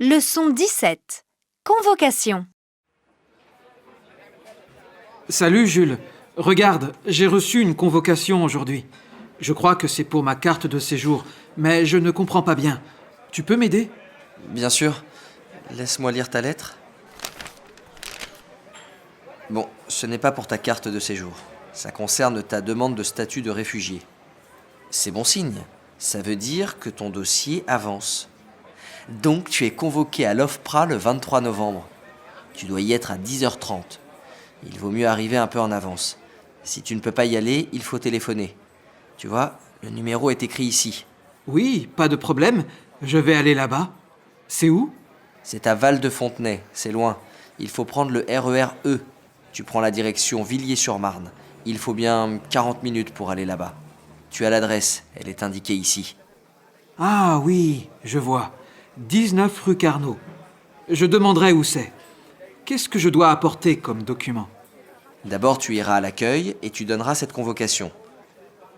Leçon 17. Convocation. Salut Jules. Regarde, j'ai reçu une convocation aujourd'hui. Je crois que c'est pour ma carte de séjour, mais je ne comprends pas bien. Tu peux m'aider ? Bien sûr. Laisse-moi lire ta lettre. Bon, ce n'est pas pour ta carte de séjour. Ça concerne ta demande de statut de réfugié. C'est bon signe. Ça veut dire que ton dossier avance. Donc tu es convoqué à l'OFPRA le 23 novembre. Tu dois y être à 10h30. Il vaut mieux arriver un peu en avance. Si tu ne peux pas y aller, il faut téléphoner. Tu vois, le numéro est écrit ici. Oui, pas de problème. Je vais aller là-bas. C'est où ? C'est à Val-de-Fontenay, c'est loin. Il faut prendre le RER E. Tu prends la direction Villiers-sur-Marne. Il faut bien 40 minutes pour aller là-bas. Tu as l'adresse, elle est indiquée ici. Ah oui, je vois. 19 rue Carnot. Je demanderai où c'est. Qu'est-ce que je dois apporter comme document ? D'abord, tu iras à l'accueil et tu donneras cette convocation.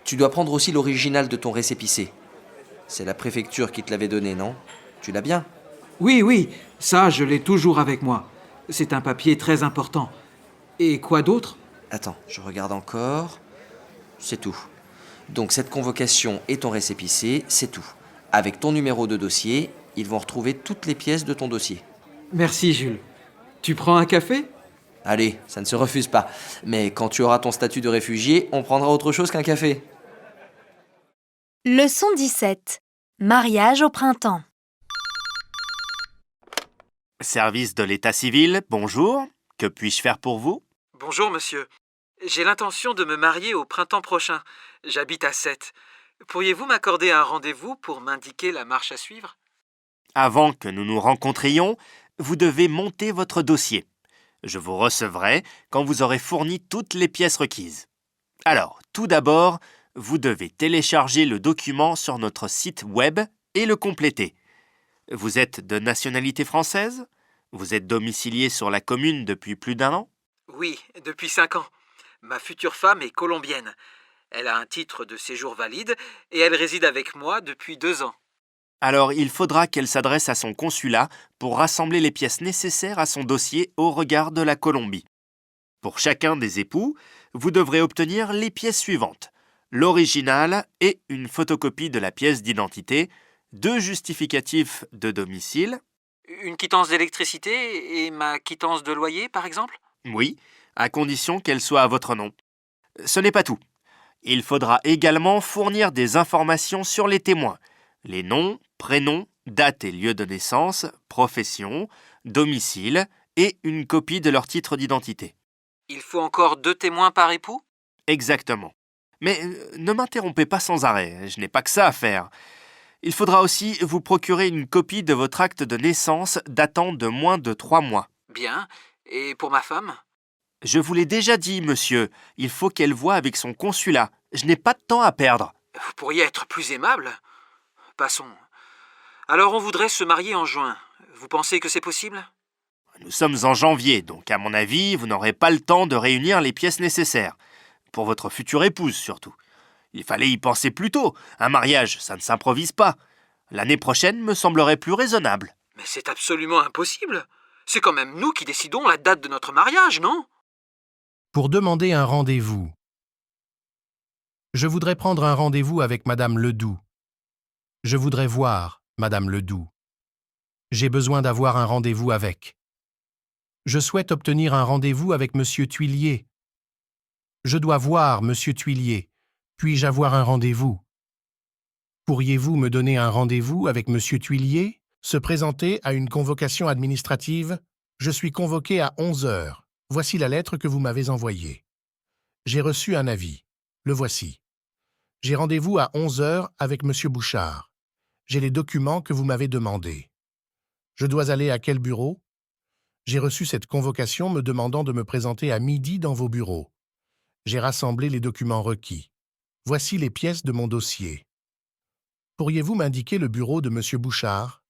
Tu dois prendre aussi l'original de ton récépissé. C'est la préfecture qui te l'avait donné, non ? Tu l'as bien ? Oui, ça, je l'ai toujours avec moi. C'est un papier très important. Et quoi d'autre ? Attends, je regarde encore. C'est tout. Donc cette convocation et ton récépissé, c'est tout. Avec ton numéro de dossier, ils vont retrouver toutes les pièces de ton dossier. Merci Jules. Tu prends un café ? Allez, ça ne se refuse pas. Mais quand tu auras ton statut de réfugié, on prendra autre chose qu'un café. Leçon 17. Mariage au printemps. Service de l'état civil, bonjour. Que puis-je faire pour vous ? Bonjour monsieur. J'ai l'intention de me marier au printemps prochain. J'habite à Sète. Pourriez-vous m'accorder un rendez-vous pour m'indiquer la marche à suivre ? Avant que nous nous rencontrions, vous devez monter votre dossier. Je vous recevrai quand vous aurez fourni toutes les pièces requises. Alors, tout d'abord, vous devez télécharger le document sur notre site web et le compléter. Vous êtes de nationalité française ? Vous êtes domicilié sur la commune depuis plus d'1 an ? Oui, depuis 5 ans. Ma future femme est colombienne. Elle a un titre de séjour valide et elle réside avec moi depuis 2 ans. Alors, il faudra qu'elle s'adresse à son consulat pour rassembler les pièces nécessaires à son dossier au regard de la Colombie. Pour chacun des époux, vous devrez obtenir les pièces suivantes. L'original et une photocopie de la pièce d'identité, 2 justificatifs de domicile. Une quittance d'électricité et ma quittance de loyer, par exemple ? Oui, à condition qu'elle soit à votre nom. Ce n'est pas tout. Il faudra également fournir des informations sur les témoins. Les noms, prénoms, date et lieu de naissance, profession, domicile et une copie de leur titre d'identité. Il faut encore 2 témoins par époux ? Exactement. Mais ne m'interrompez pas sans arrêt, je n'ai pas que ça à faire. Il faudra aussi vous procurer une copie de votre acte de naissance datant de moins de 3 mois. Bien. Et pour ma femme ? Je vous l'ai déjà dit, monsieur, il faut qu'elle voie avec son consulat. Je n'ai pas de temps à perdre. Vous pourriez être plus aimable ? Passons. Alors on voudrait se marier en juin. Vous pensez que c'est possible ? Nous sommes en janvier, donc à mon avis, vous n'aurez pas le temps de réunir les pièces nécessaires. Pour votre future épouse, surtout. Il fallait y penser plus tôt. Un mariage, ça ne s'improvise pas. L'année prochaine me semblerait plus raisonnable. Mais c'est absolument impossible. C'est quand même nous qui décidons la date de notre mariage, non ? Pour demander un rendez-vous. Je voudrais prendre un rendez-vous avec Madame Ledoux. Je voudrais voir Madame Ledoux. J'ai besoin d'avoir un rendez-vous avec. Je souhaite obtenir un rendez-vous avec Monsieur Tuillier. Je dois voir Monsieur Tuillier. Puis-je avoir un rendez-vous ? Pourriez-vous me donner un rendez-vous avec Monsieur Tuillier ? Se présenter à une convocation administrative. Je suis convoqué à 11 heures. Voici la lettre que vous m'avez envoyée. J'ai reçu un avis. Le voici. J'ai rendez-vous à 11 heures avec Monsieur Bouchard. J'ai les documents que vous m'avez demandés. Je dois aller à quel bureau ? J'ai reçu cette convocation me demandant de me présenter à midi dans vos bureaux. J'ai rassemblé les documents requis. Voici les pièces de mon dossier. Pourriez-vous m'indiquer le bureau de Monsieur Bouchard ?